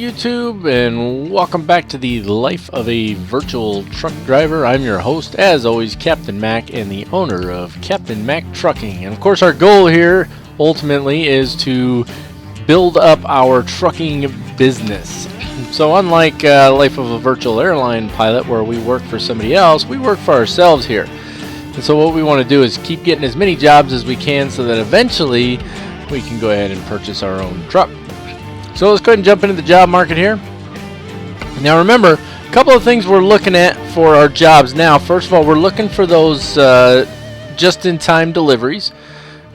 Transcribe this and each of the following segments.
YouTube, and welcome back to the life of a virtual truck driver. I'm your host, as always, Captain Mac, and the owner of Captain Mac Trucking. And of course, our goal here ultimately is to build up our trucking business. So unlike life of a virtual airline pilot where we work for somebody else, we work for ourselves here. And so what we want to do is keep getting as many jobs as we can so that eventually we can go ahead and purchase our own truck. So let's go ahead and jump into the job market here. Now remember, a couple of things we're looking at for our jobs now. First of all, we're looking for those just-in-time deliveries.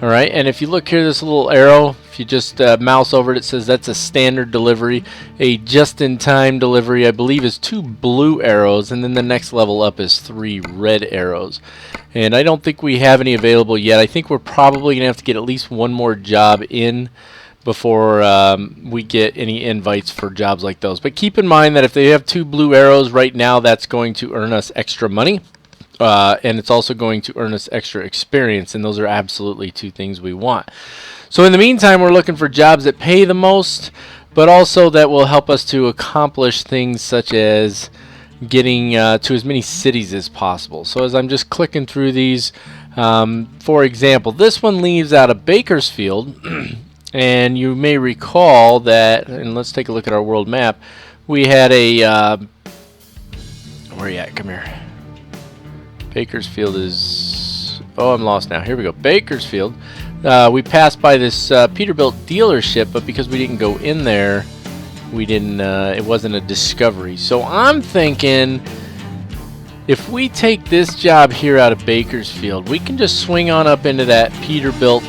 All right, and if you look here, this little arrow, if you just mouse over it, it says that's a standard delivery. A just-in-time delivery, I believe, is 2 blue arrows, and then the next level up is 3 red arrows. And I don't think we have any available yet. I think we're probably going to have to get at least one more job in before we get any invites for jobs like those. But keep in mind that if they have 2 blue arrows right now, that's going to earn us extra money. And it's also going to earn us extra experience, and those are absolutely 2 things we want. So in the meantime, we're looking for jobs that pay the most, but also that will help us to accomplish things such as getting to as many cities as possible. So as I'm just clicking through these, for example, this one leaves out of Bakersfield. And you may recall that, and let's take a look at our world map, we had a, where are you at? Come here. Bakersfield is, oh, I'm lost now. Here we go. Bakersfield. We passed by this Peterbilt dealership, but because we didn't go in there, we didn't, it wasn't a discovery. So I'm thinking, if we take this job here out of Bakersfield, we can just swing on up into that Peterbilt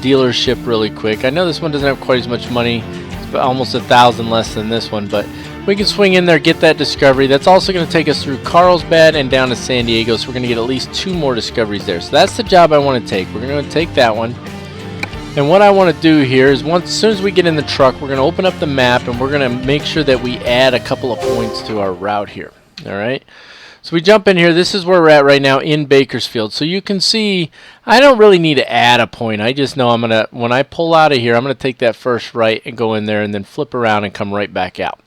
dealership really quick. I know this one doesn't have quite as much money. It's almost 1,000 less than this one, but we can swing in there, get that discovery. That's also going to take us through Carlsbad and down to San Diego, so we're going to get at least 2 more discoveries there. So that's the job I want to take. We're going to take that one. And what I want to do here is as soon as we get in the truck, we're going to open up the map, and we're going to make sure that we add a couple of points to our route here. All right? So we jump in here. This is where we're at right now in Bakersfield. So you can see I don't really need to add a point. I just know I'm going to, when I pull out of here, I'm going to take that first right and go in there and then flip around and come right back out.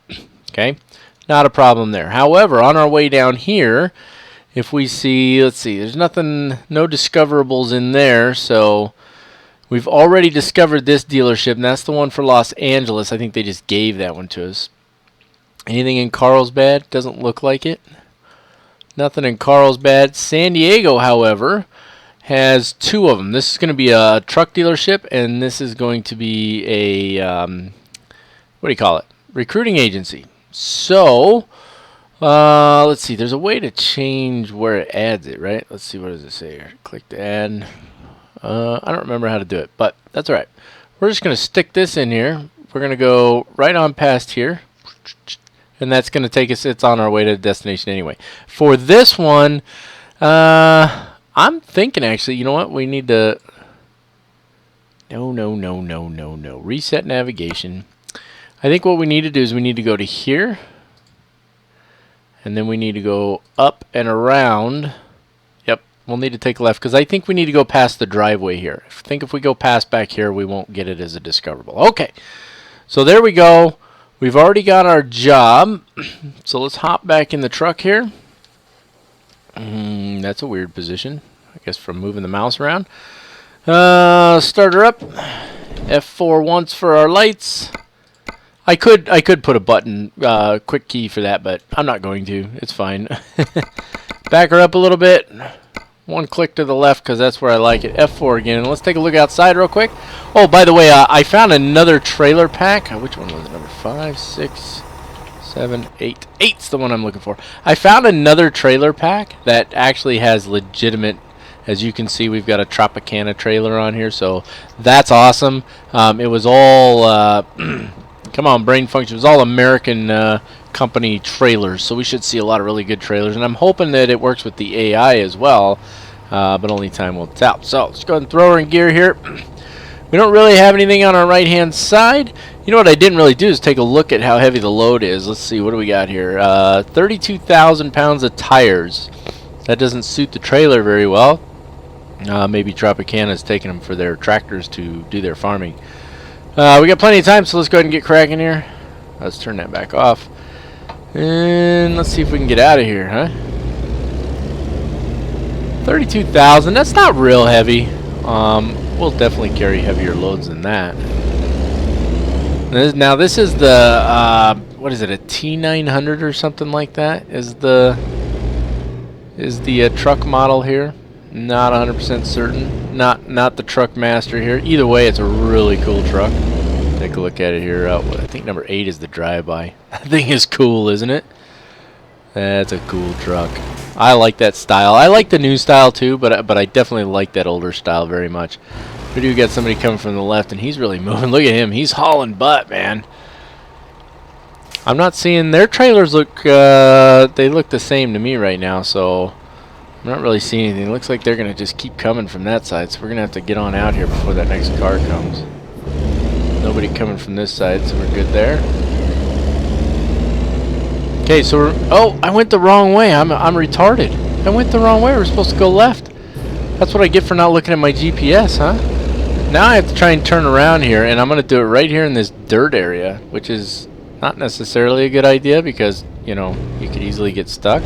Okay? Not a problem there. However, on our way down here, if we see, let's see, there's nothing, no discoverables in there. So we've already discovered this dealership, and that's the one for Los Angeles. I think they just gave that one to us. Anything in Carlsbad? Doesn't look like it. Nothing in Carlsbad. San Diego, however, has 2 of them. This is going to be a truck dealership, and this is going to be a, what do you call it? Recruiting agency. So, let's see. There's a way to change where it adds it, right? Let's see. What does it say here? Click to add. I don't remember how to do it, but that's all right. We're just going to stick this in here. We're going to go right on past here. And that's going to take us, it's on our way to the destination anyway. For this one, I'm thinking actually, you know what? We need to, no. Reset navigation. I think what we need to do is we need to go to here. And then we need to go up and around. Yep, we'll need to take a left because I think we need to go past the driveway here. I think if we go past back here, we won't get it as a discoverable. Okay, so there we go. We've already got our job, so let's hop back in the truck here. That's a weird position, I guess, from moving the mouse around. Start her up. F4 once for our lights. I could put a button, quick key for that, but I'm not going to. It's fine. Back her up a little bit. 1 click to the left because that's where I like it. F4 again. And let's take a look outside real quick. Oh, by the way, I found another trailer pack. Which one was it? Number 5, 6, 7, 8. 8's the one I'm looking for. I found another trailer pack that actually has legitimate, as you can see, we've got a Tropicana trailer on here. So that's awesome. It was all, come on, brain function. It was all American company trailers, so we should see a lot of really good trailers, and I'm hoping that it works with the AI as well, but only time will tell. So let's go ahead and throw her in gear here. We don't really have anything on our right hand side. You know what I didn't really do is take a look at how heavy the load is. Let's see, what do we got here? 32,000 pounds of tires. That doesn't suit the trailer very well. Maybe Tropicana's taking them for their tractors to do their farming. We got plenty of time, so let's go ahead and get cracking here. Let's turn that back off. And let's see if we can get out of here, huh? 32,000. That's not real heavy. We'll definitely carry heavier loads than that. Now this is the what is it? A T900 or something like that? Is the truck model here? Not 100% certain. Not the truck master here. Either way, it's a really cool truck. Take a look at it here. I think number 8 is the drive-by. That thing is cool, isn't it? That's a cool truck. I like that style. I like the new style too, but I definitely like that older style very much. We do got somebody coming from the left, and he's really moving. Look at him. He's hauling butt, man. I'm not seeing their trailers look. They look the same to me right now, so I'm not really seeing anything. It looks like they're gonna just keep coming from that side, so we're gonna have to get on out here before that next car comes. Nobody coming from this side, so we're good there. Okay, so we're, oh, I went the wrong way. I'm retarded. I went the wrong way. We're supposed to go left. That's what I get for not looking at my GPS, huh? Now I have to try and turn around here, and I'm gonna do it right here in this dirt area, which is not necessarily a good idea because, you know, you could easily get stuck.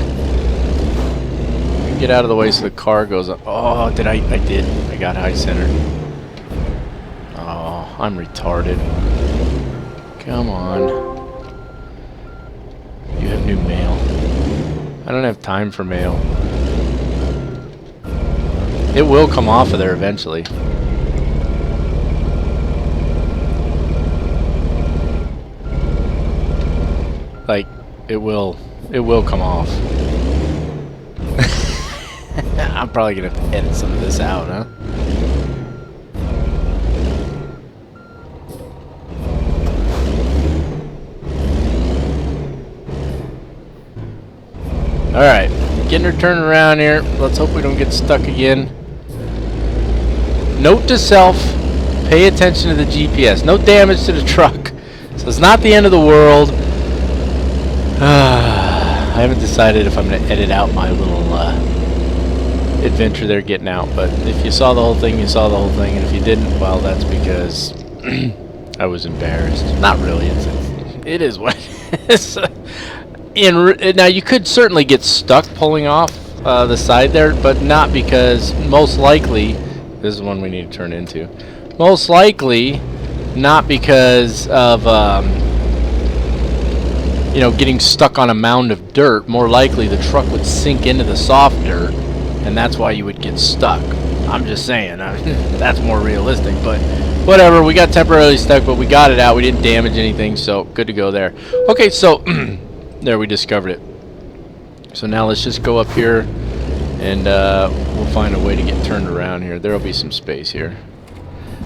Get out of the way so the car goes up. Oh, did I did. I got high centered. Oh, I'm retarded. Come on. You have new mail. I don't have time for mail. It will come off of there eventually. Like, it will come off. I'm probably gonna have to edit some of this out, huh? Alright, getting her turned around here. Let's hope we don't get stuck again. Note to self, pay attention to the GPS. No damage to the truck. So it's not the end of the world. I haven't decided if I'm going to edit out my little adventure there getting out. But if you saw the whole thing, you saw the whole thing. And if you didn't, well, that's because I was embarrassed. Not really. It is what it is. Now, you could certainly get stuck pulling off the side there, but not because, most likely, this is one we need to turn into. Most likely, not because of, you know, getting stuck on a mound of dirt. More likely, the truck would sink into the soft dirt, and that's why you would get stuck. I'm just saying, that's more realistic, but whatever. We got temporarily stuck, but we got it out. We didn't damage anything, so good to go there. Okay, so there, we discovered it. So now let's just go up here, and we'll find a way to get turned around here. There'll be some space here.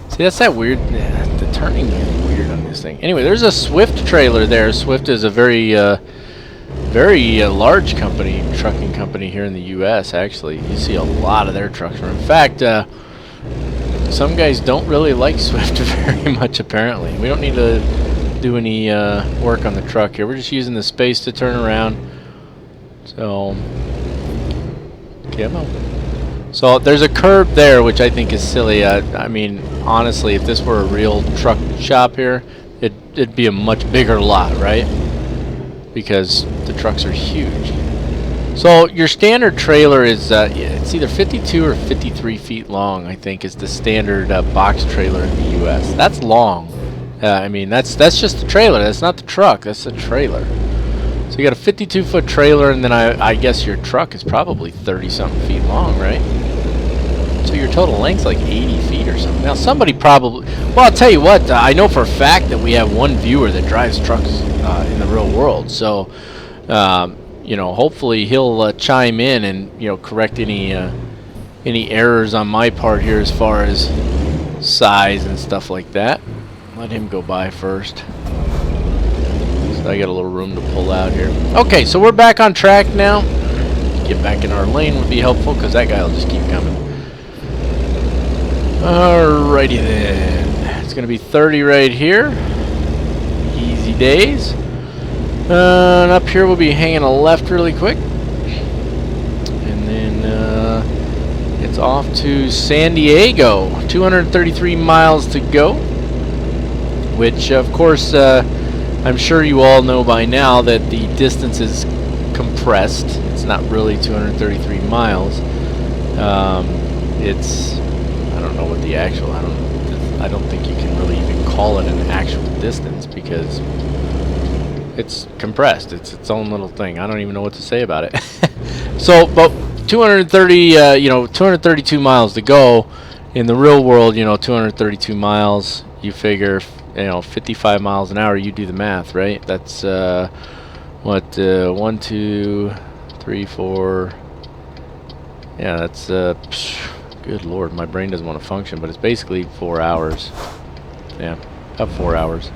See, that's that weird. The turning is weird on this thing. Anyway, there's a Swift trailer there. Swift is a very large company, trucking company here in the U.S. Actually, you see a lot of their trucks. In fact, some guys don't really like Swift very much. Apparently, we don't need to do any work on the truck here. We're just using the space to turn around. So, come on. So there's a curb there, which I think is silly. I mean, honestly, if this were a real truck shop here, it'd be a much bigger lot, right? Because the trucks are huge. So your standard trailer is it's either 52 or 53 feet long. I think is the standard box trailer in the U.S. That's long. I mean, that's just the trailer. That's not the truck. That's the trailer. So you got a 52-foot trailer, and then I guess your truck is probably 30-something feet long, right? So your total length's like 80 feet or something. Now somebody probably, well, I'll tell you what, I know for a fact that we have one viewer that drives trucks in the real world. So, you know, hopefully he'll chime in and, you know, correct any errors on my part here as far as size and stuff like that. Let him go by first. So I got a little room to pull out here. Okay, so we're back on track now. Get back in our lane would be helpful because that guy will just keep coming. Alrighty then. It's going to be 30 right here. Easy days. And up here we'll be hanging a left really quick. And then it's off to San Diego. 233 miles to go. Which, of course, I'm sure you all know by now that the distance is compressed. It's not really 233 miles. It's, I don't know what the actual, I don't think you can really even call it an actual distance because it's compressed. It's its own little thing. I don't even know what to say about it. So, but 232 miles to go. In the real world, 232 miles, you figure, 55 miles an hour, you do the math, right? That's, 1, 2, 3, 4, yeah, that's, good lord, my brain doesn't want to function, but it's basically 4 hours. Yeah, about 4 hours.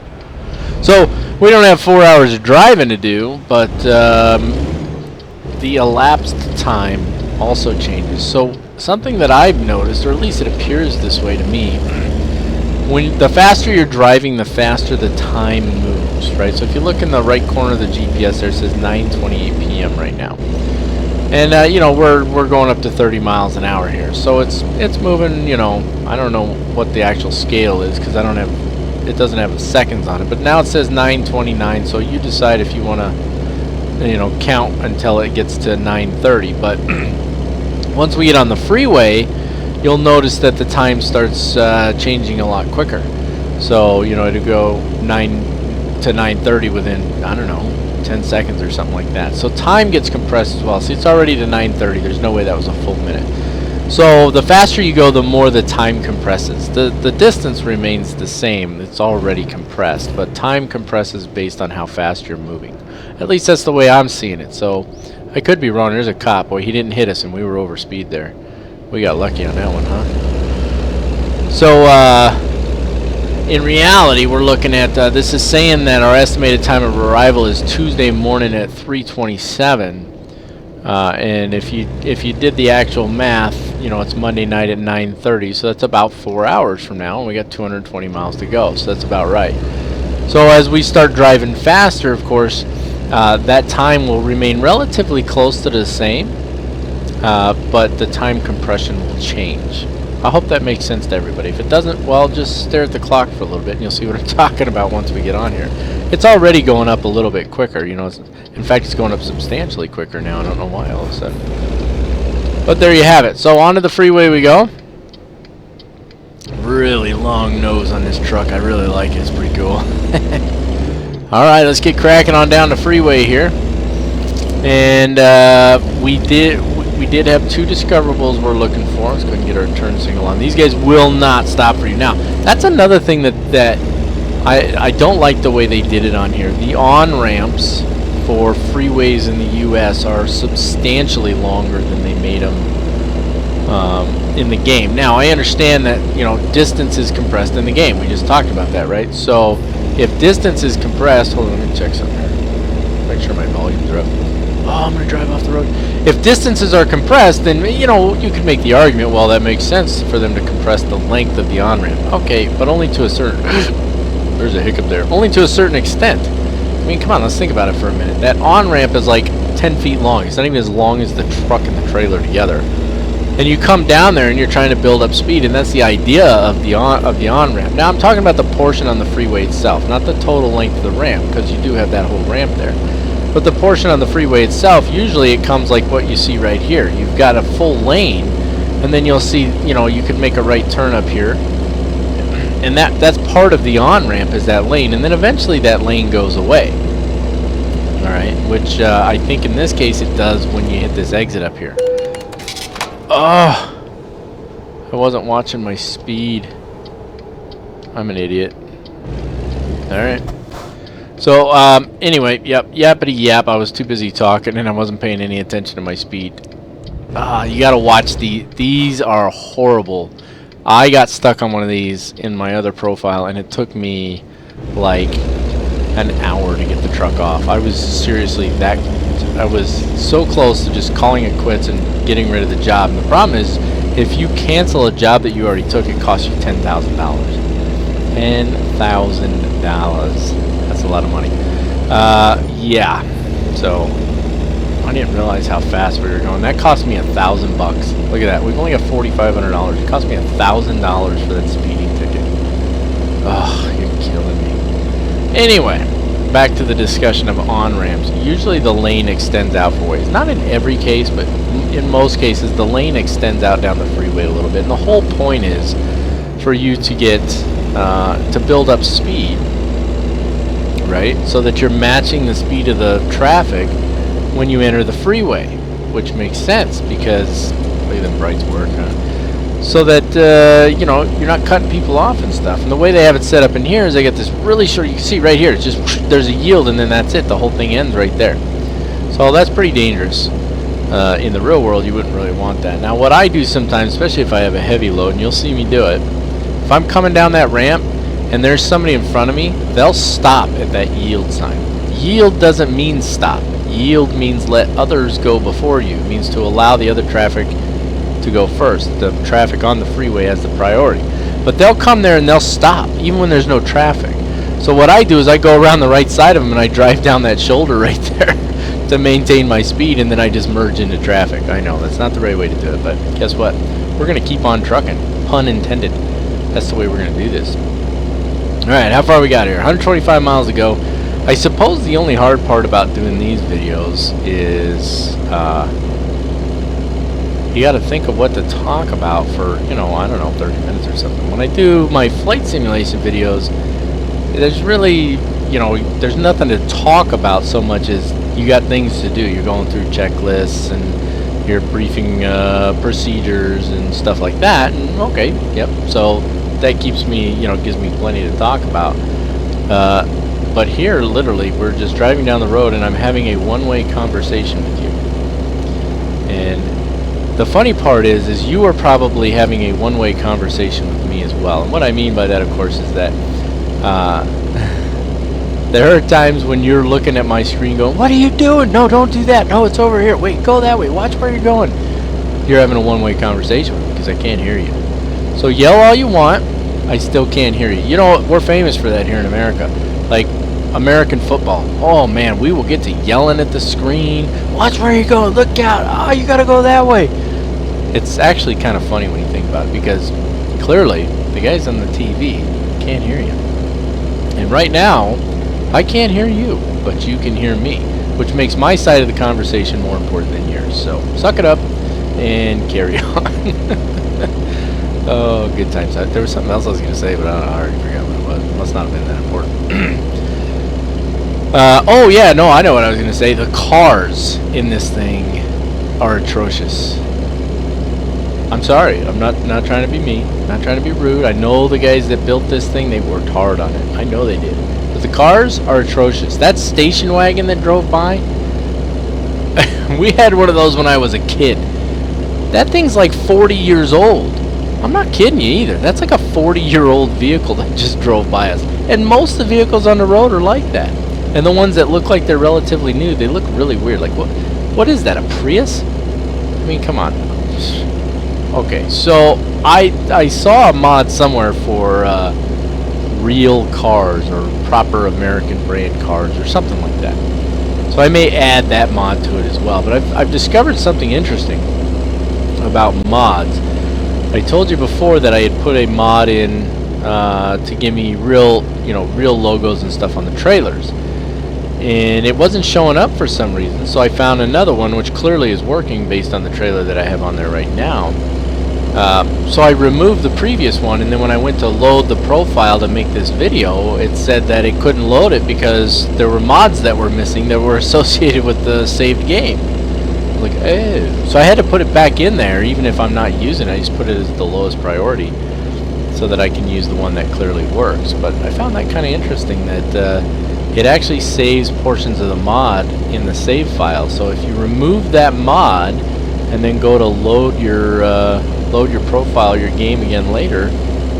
So, we don't have 4 hours of driving to do, but, the elapsed time also changes. So something that I've noticed, or at least it appears this way to me, when the faster you're driving, the faster the time moves, right? So if you look in the right corner of the GPS there, it says 9:28 p.m. right now. And we're going up to 30 miles an hour here. So it's moving, I don't know what the actual scale is because it doesn't have seconds on it, but now it says 9:29, so you decide if you want to count until it gets to 9:30. But once we get on the freeway, you'll notice that the time starts changing a lot quicker. So it'll go 9 to 9:30 within, I don't know, 10 seconds or something like that. So time gets compressed as well. See, it's already to 9:30. There's no way that was a full minute. So the faster you go, the more the time compresses. The distance remains the same. It's already compressed, but time compresses based on how fast you're moving. At least that's the way I'm seeing it. So I could be wrong. There's a cop. Boy, he didn't hit us, and we were over speed there. We got lucky on that one, huh? So in reality, we're looking at this is saying that our estimated time of arrival is Tuesday morning at 3:27. And if you did the actual math, it's Monday night at 9:30, so that's about 4 hours from now, and we got 220 miles to go, so that's about right. So as we start driving faster, of course, that time will remain relatively close to the same, but the time compression will change. I hope that makes sense to everybody. If it doesn't, well, just stare at the clock for a little bit, and you'll see what I'm talking about once we get on here. It's already going up a little bit quicker, in fact, it's going up substantially quicker now. I don't know why all of a sudden. But there you have it. So onto the freeway we go. Really long nose on this truck. I really like it. It's pretty cool. Alright, let's get cracking on down the freeway here. And we did have 2 discoverables we're looking for. Let's go ahead and get our turn signal on. These guys will not stop for you. Now, that's another thing that I don't like the way they did it on here. The on-ramps for freeways in the U.S. are substantially longer than they made them in the game. Now, I understand that, distance is compressed in the game. We just talked about that, right? So, if distance is compressed, hold on, let me check something here. Make sure my volumes are up. Oh, I'm going to drive off the road. If distances are compressed, then, you could make the argument, well, that makes sense for them to compress the length of the on-ramp. Okay, but only to a certain... There's a hiccup there. Only to a certain extent. I mean, come on, let's think about it for a minute. That on-ramp is like 10 feet long. It's not even as long as the truck and the trailer together. And you come down there and you're trying to build up speed, and that's the idea of the on-ramp. Now, I'm talking about the portion on the freeway itself, not the total length of the ramp, because you do have that whole ramp there. But the portion on the freeway itself, usually it comes like what you see right here. You've got a full lane, and then you'll see, you could make a right turn up here. And that's part of the on-ramp is that lane, and then eventually that lane goes away. Alright, which I think in this case it does when you hit this exit up here. Oh! I wasn't watching my speed. I'm an idiot. Alright. So, anyway, yappity yap. I was too busy talking and I wasn't paying any attention to my speed. You gotta watch these are horrible. I got stuck on one of these in my other profile, and it took me like an hour to get the truck off. I was seriously I was so close to just calling it quits and getting rid of the job. And the problem is, if you cancel a job that you already took, it costs you $10,000. $10,000. That's a lot of money. Yeah. So I didn't realize how fast we were going. That cost me $1,000 bucks. Look at that. We've only got $4,500. It cost me $1,000 for that speeding ticket. Oh, you're killing me. Anyway, back to the discussion of on-ramps. Usually the lane extends out for ways. Not in every case, but in most cases the lane extends out down the freeway a little bit. And the whole point is for you to get, to build up speed, right? So that you're matching the speed of the traffic when you enter the freeway, which makes sense because, look at them brights work, huh? So that, you know, you're not cutting people off and stuff. And the way they have it set up in here is they get this really short, you can see right here, it's just, there's a yield and then that's it. The whole thing ends right there. So that's pretty dangerous. In the real world, you wouldn't really want that. Now, what I do sometimes, especially if I have a heavy load, and you'll see me do it, if I'm coming down that ramp and there's somebody in front of me, they'll stop at that yield sign. Yield doesn't mean stop. Yield means let others go before you. It means to allow the other traffic to go first. The traffic on the freeway has the priority. But they'll come there and they'll stop, even when there's no traffic. So what I do is I go around the right side of them and I drive down that shoulder right there to maintain my speed, and then I just merge into traffic. I know, that's not the right way to do it, but guess what? We're going to keep on trucking. Pun intended. That's the way we're going to do this. Alright, how far we got here? 125 miles to go. I suppose the only hard part about doing these videos is you got to think of what to talk about for, you know, I don't know, 30 minutes or something. When I do my flight simulation videos, there's really, you know, there's nothing to talk about so much as you got things to do. You're going through checklists and you're briefing procedures and stuff like that. And okay, yep. So that keeps me, you know, gives me plenty to talk about. But here, literally, we're just driving down the road and I'm having a one-way conversation with you. And the funny part is you are probably having a one-way conversation with me as well. And what I mean by that, of course, is that there are times when you're looking at my screen going, what are you doing? No, don't do that. No, it's over here. Wait, go that way. Watch where you're going. You're having a one-way conversation with me because I can't hear you. So yell all you want. I still can't hear you. You know, we're famous for that here in America. Like American football. Oh, man, we will get to yelling at the screen. Watch where you're going. Look out. Oh, you got to go that way. It's actually kind of funny when you think about it because clearly the guys on the TV can't hear you. And right now, I can't hear you, but you can hear me, which makes my side of the conversation more important than yours. So suck it up and carry on. Oh, good times. There was something else I was going to say, but I don't know. I already forgot what it was. It must not have been that important. Oh, yeah, no, I know what I was going to say. The cars in this thing are atrocious. I'm sorry. I'm not trying to be mean. Not trying to be rude. I know the guys that built this thing, they worked hard on it. I know they did. But the cars are atrocious. That station wagon that drove by, we had one of those when I was a kid. That thing's like 40 years old. I'm not kidding you either. That's like a 40-year-old vehicle that just drove by us. And most of the vehicles on the road are like that. And the ones that look like they're relatively new, they look really weird. Like, what is that, a Prius? I mean, come on. Okay, so I saw a mod somewhere for real cars or proper American brand cars or something like that. So I may add that mod to it as well. But I've discovered something interesting about mods. I told you before that I had put a mod in to give me real logos and stuff on the trailers. And it wasn't showing up for some reason, so I found another one which clearly is working based on the trailer that I have on there right now. So I removed the previous one, and then when I went to load the profile to make this video, it said that it couldn't load it because there were mods that were missing that were associated with the saved game. Like, oh. So I had to put it back in there, even if I'm not using it. I just put it as the lowest priority so that I can use the one that clearly works. But I found that kind of interesting that it actually saves portions of the mod in the save file. So if you remove that mod and then go to load your profile, your game again later,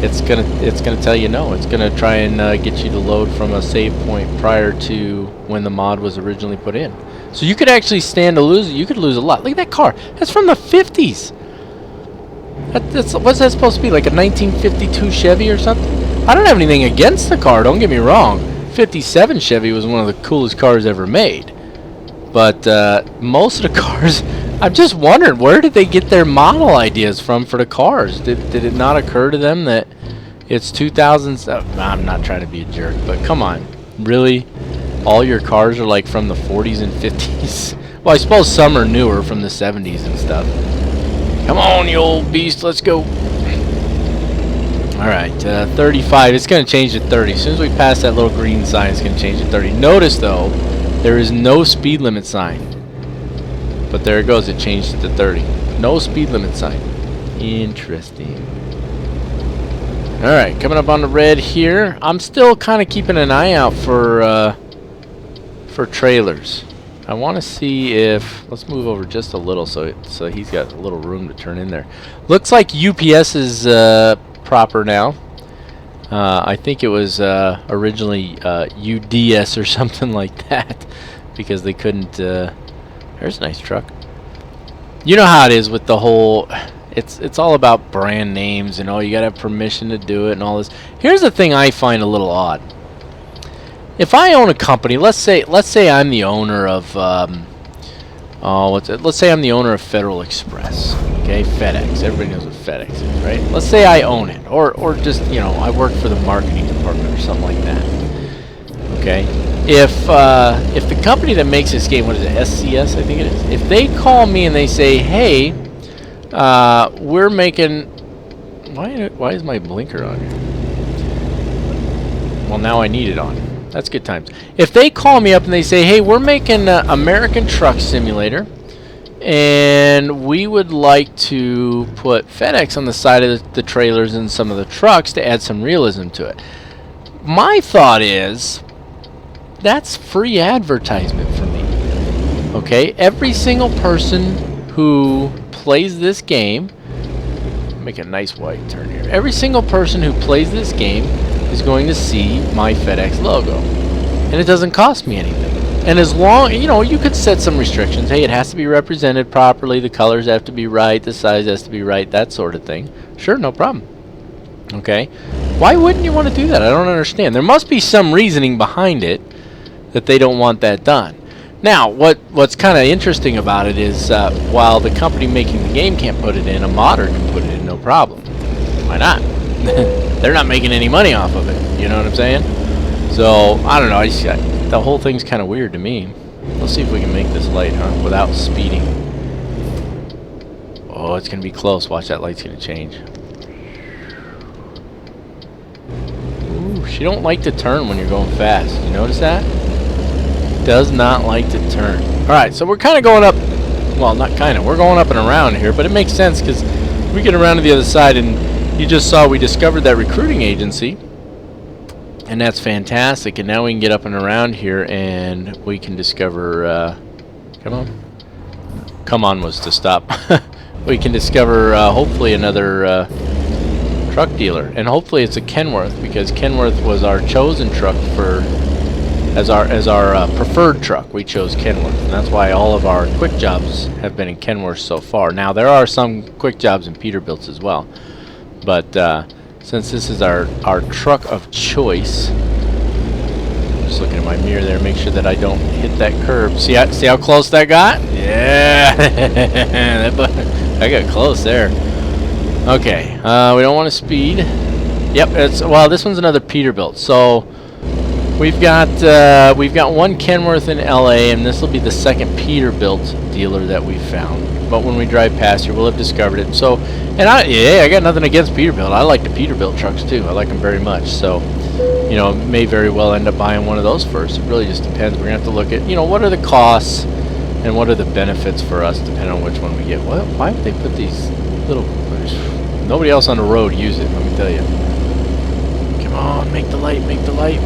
it's gonna tell you no. It's gonna try and get you to load from a save point prior to when the mod was originally put in. So you could actually stand to lose. You could lose a lot. Look at that car. That's from the 50s. What's that supposed to be? Like a 1952 Chevy or something? I don't have anything against the car. Don't get me wrong. 57 Chevy was one of the coolest cars ever made. But most of the cars, I'm just wondering, where did they get their model ideas from for the cars? Did it not occur to them that it's 2000s? I'm not trying to be a jerk, but come on. Really? all your cars are like from the 40s and 50s. Well, I suppose some are newer from the 70s and stuff. Come on, you old beast, let's go. Alright, 35. It's going to change to 30. As soon as we pass that little green sign, it's going to change to 30. Notice, though, there is no speed limit sign. But there it goes. It changed to 30. No speed limit sign. Interesting. Alright, coming up on the red here. I'm still kind of keeping an eye out for trailers. I want to see if... Let's move over just a little so he's got a little room to turn in there. Looks like UPS is proper now. I think it was originally UDS or something like that because they couldn't... there's a nice truck. You know how it is with the whole... It's all about brand names and you gotta have permission to do it and all this. Here's the thing I find a little odd. If I own a company, let's say I'm the owner of let's say I'm the owner of Federal Express, okay, FedEx. Everybody knows what FedEx is, right? Let's say I own it, or just I work for the marketing department or something like that. Okay, if the company that makes this game, what is it, SCS, I think it is, if they call me and they say, hey, we're making, why is my blinker on here? Well, now I need it on. That's good times. If they call me up and they say, hey, we're making an American Truck Simulator, and we would like to put FedEx on the side of the trailers and some of the trucks to add some realism to it. My thought is, that's free advertisement for me. Okay? Every single person who plays this game, make a nice white turn here. Every single person who plays this game is going to see my FedEx logo, and it doesn't cost me anything. And as long, you could set some restrictions. Hey, it has to be represented properly, the colors have to be right, the size has to be right, that sort of thing. Sure, no problem. Okay, why wouldn't you want to do that? I don't understand. There must be some reasoning behind it that they don't want that done. Now, what's kind of interesting about it is while the company making the game can't put it in, a modder can put it in, no problem. Why not? They're not making any money off of it. You know what I'm saying? So, I don't know. The whole thing's kind of weird to me. Let's see if we can make this light, without speeding. Oh, it's going to be close. Watch, that light's going to change. Ooh, she don't like to turn when you're going fast. You notice that? Does not like to turn. Alright, so we're kind of going up. Well, not kind of. We're going up and around here, but it makes sense because we get around to the other side, and you just saw we discovered that recruiting agency, and that's fantastic. And now we can get up and around here, and we can discover. Come on was to stop. We can discover hopefully another truck dealer, and hopefully it's a Kenworth, because Kenworth was our chosen truck as our preferred truck. We chose Kenworth, and that's why all of our quick jobs have been in Kenworth so far. Now there are some quick jobs in Peterbilts as well. But since this is our truck of choice, I'm just looking at my mirror there, make sure that I don't hit that curb. See how close that got? Yeah, I got close there. Okay, we don't want to speed. Yep, this one's another Peterbilt. So we've got one Kenworth in LA, and this will be the second Peterbilt dealer that we found. But when we drive past here, we'll have discovered it. So, and I got nothing against Peterbilt. I like the Peterbilt trucks too. I like them very much. So, may very well end up buying one of those first. It really just depends. We're gonna have to look at, what are the costs and what are the benefits for us, depending on which one we get. Well, why would they put these little? Nobody else on the road use it. Let me tell you. Come on, make the light, make the light.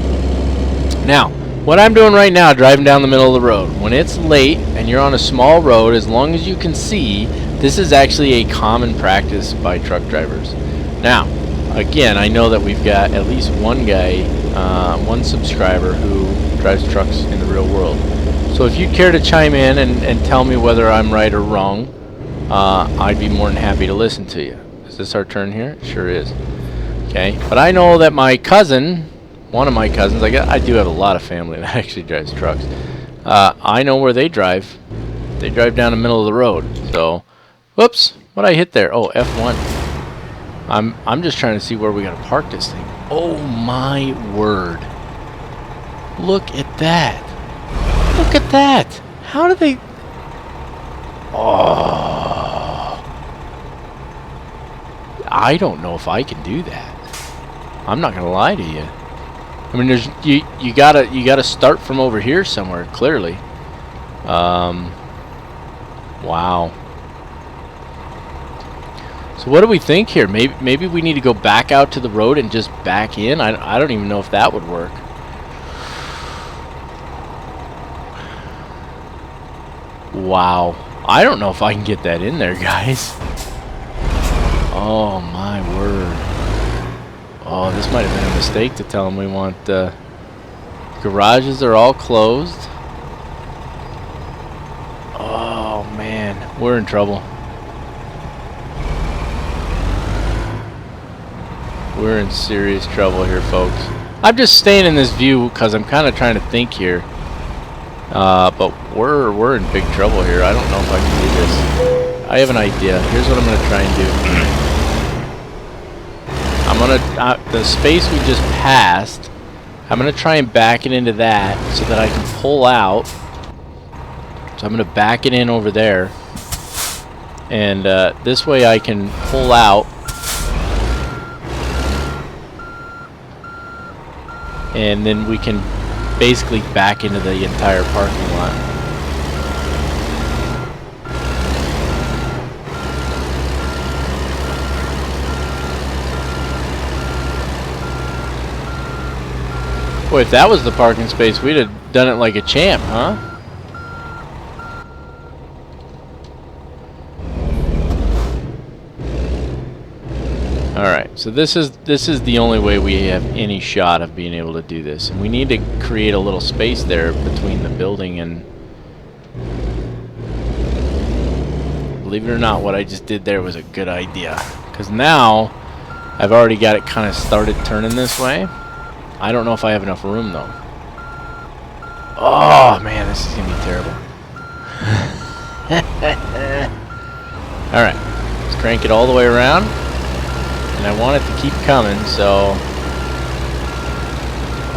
Now, what I'm doing right now, driving down the middle of the road, when it's late and you're on a small road, as long as you can see, this is actually a common practice by truck drivers. Now, again, I know that we've got at least one guy, one subscriber who drives trucks in the real world. So if you'd care to chime in and tell me whether I'm right or wrong, I'd be more than happy to listen to you. Is this our turn here? It sure is. Okay, but I know that my cousin, one of my cousins, I do have a lot of family that actually drives trucks. I know where they drive. They drive down the middle of the road. So, whoops, what did I hit there? Oh, F1. I'm just trying to see where we gotta park this thing. Oh my word! Look at that. Look at that! How did they... Oh... I don't know if I can do that. I'm not gonna lie to you. I mean, there's you gotta start from over here somewhere, clearly. Wow. So what do we think here? Maybe we need to go back out to the road and just back in. I don't even know if that would work. Wow. I don't know if I can get that in there, guys. Oh my word. Oh, this might have been a mistake to tell them we want garages are all closed. Oh man, we're in trouble. We're in serious trouble here, folks. I'm just staying in this view because I'm kind of trying to think here. But we're in big trouble here. I don't know if I can do this. I have an idea. Here's what I'm going to try and do. I'm going to the space we just passed. I'm going to try and back it into that so that I can pull out. So I'm going to back it in over there, and this way I can pull out. And then we can basically back into the entire parking lot. Boy, if that was the parking space, we'd have done it like a champ, huh? Alright, so this is the only way we have any shot of being able to do this. And we need to create a little space there between the building and... Believe it or not, what I just did there was a good idea. Because now, I've already got it kind of started turning this way. I don't know if I have enough room, though. Oh, man, this is going to be terrible. Alright, let's crank it all the way around. And I want it to keep coming, so...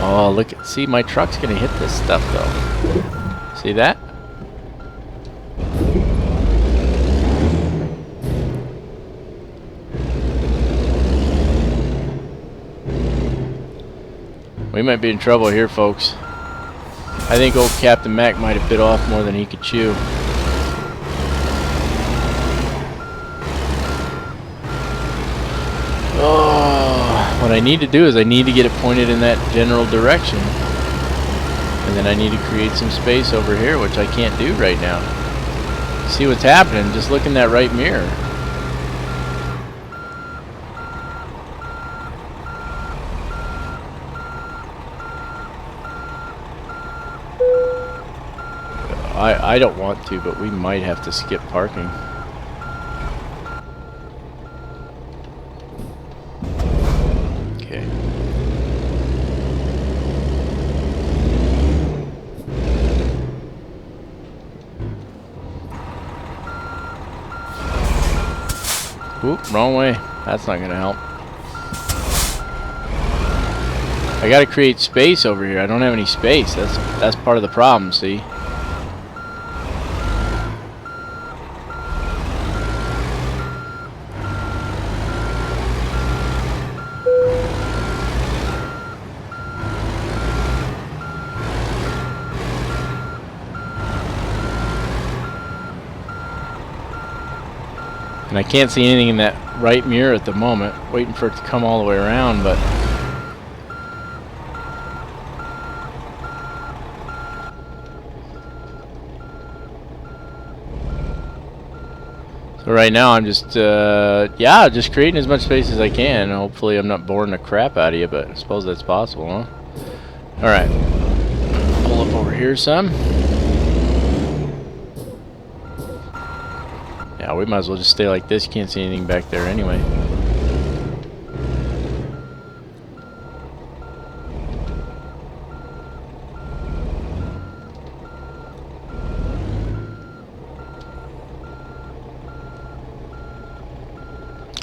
Oh, look at... See, my truck's gonna hit this stuff, though. See that? We might be in trouble here, folks. I think old Captain Mac might have bit off more than he could chew. Oh, what I need to do is I need to get it pointed in that general direction. And then I need to create some space over here, which I can't do right now. See what's happening? Just look in that right mirror. I don't want to, but we might have to skip parking. Okay. Oop, wrong way. That's not gonna help. I gotta create space over here. I don't have any space. That's part of the problem, see? And I can't see anything in that right mirror at the moment. Waiting for it to come all the way around, but... So right now I'm just, yeah, just creating as much space as I can. Hopefully I'm not boring the crap out of you, but I suppose that's possible, huh? Alright. Pull up over here some. Yeah, we might as well just stay like this. You can't see anything back there anyway.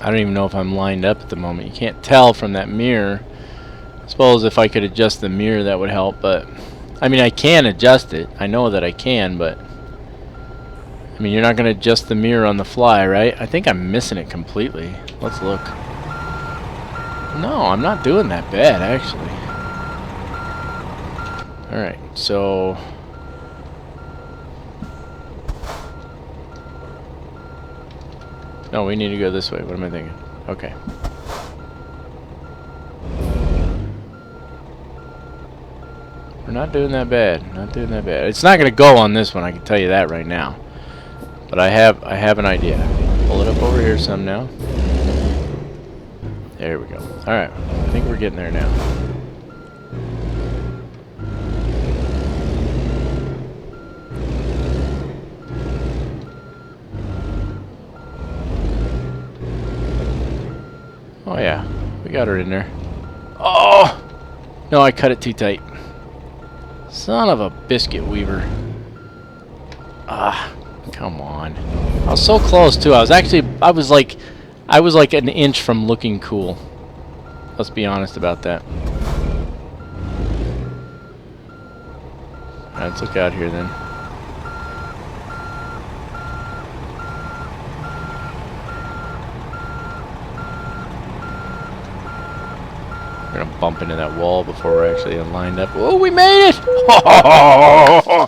I don't even know if I'm lined up at the moment. You can't tell from that mirror. I suppose if I could adjust the mirror that would help, but I mean, I can adjust it. I know that I can, but I mean, you're not going to adjust the mirror on the fly, right? I think I'm missing it completely. Let's look. No, I'm not doing that bad, actually. Alright, so... No, we need to go this way. What am I thinking? Okay. We're not doing that bad. Not doing that bad. It's not going to go on this one, I can tell you that right now. But I have an idea. Pull it up over here some now. There we go. Alright, I think we're getting there now. Oh yeah, we got her in there. Oh! No, I cut it too tight. Son of a biscuit weaver. Ah, come on. I was so close too. I was like an inch from looking cool. Let's be honest about that. Alright, let's look out here then. We're gonna bump into that wall before we're actually lined up. Oh, we made it! Oh,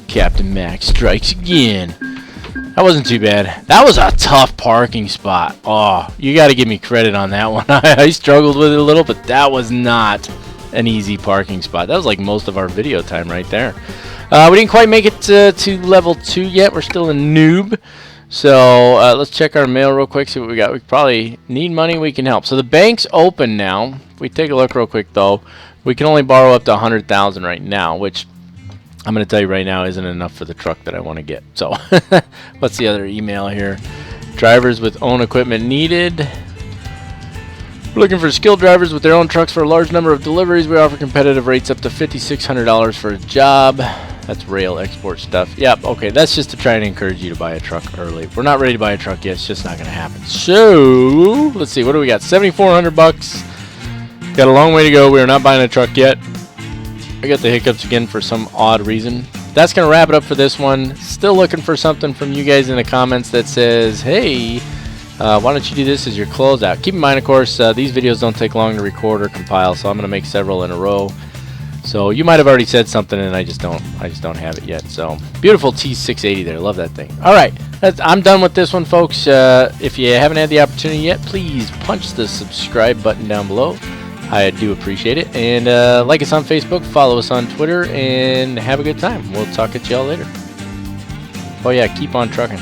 Captain Max strikes again. That wasn't too bad. That was a tough parking spot. Oh, you got to give me credit on that one. I struggled with it a little, but that was not an easy parking spot. That was like most of our video time right there. We didn't quite make it to level 2 yet. We're still a noob. So let's check our mail real quick, see what we got. We probably need money, we can help. So the bank's open now. If we take a look real quick though, we can only borrow up to 100,000 right now, which I'm going to tell you right now isn't enough for the truck that I want to get. So what's the other email here? Drivers with own equipment needed. We're looking for skilled drivers with their own trucks for a large number of deliveries. We offer competitive rates up to $5,600 for a job. That's rail export stuff. Yep, okay, that's just to try and encourage you to buy a truck early. We're not ready to buy a truck yet. It's just not going to happen. So, let's see. What do we got? $7,400. Got a long way to go. We are not buying a truck yet. I got the hiccups again for some odd reason. That's going to wrap it up for this one. Still looking for something from you guys in the comments that says, hey, why don't you do this as your closeout? Keep in mind, of course, these videos don't take long to record or compile, so I'm going to make several in a row. So you might have already said something, and I just don't have it yet. So beautiful T680 there. Love that thing. All right, I'm done with this one, folks. If you haven't had the opportunity yet, please punch the subscribe button down below. I do appreciate it. And like us on Facebook, follow us on Twitter, and have a good time. We'll talk at y'all later. Oh yeah, keep on trucking.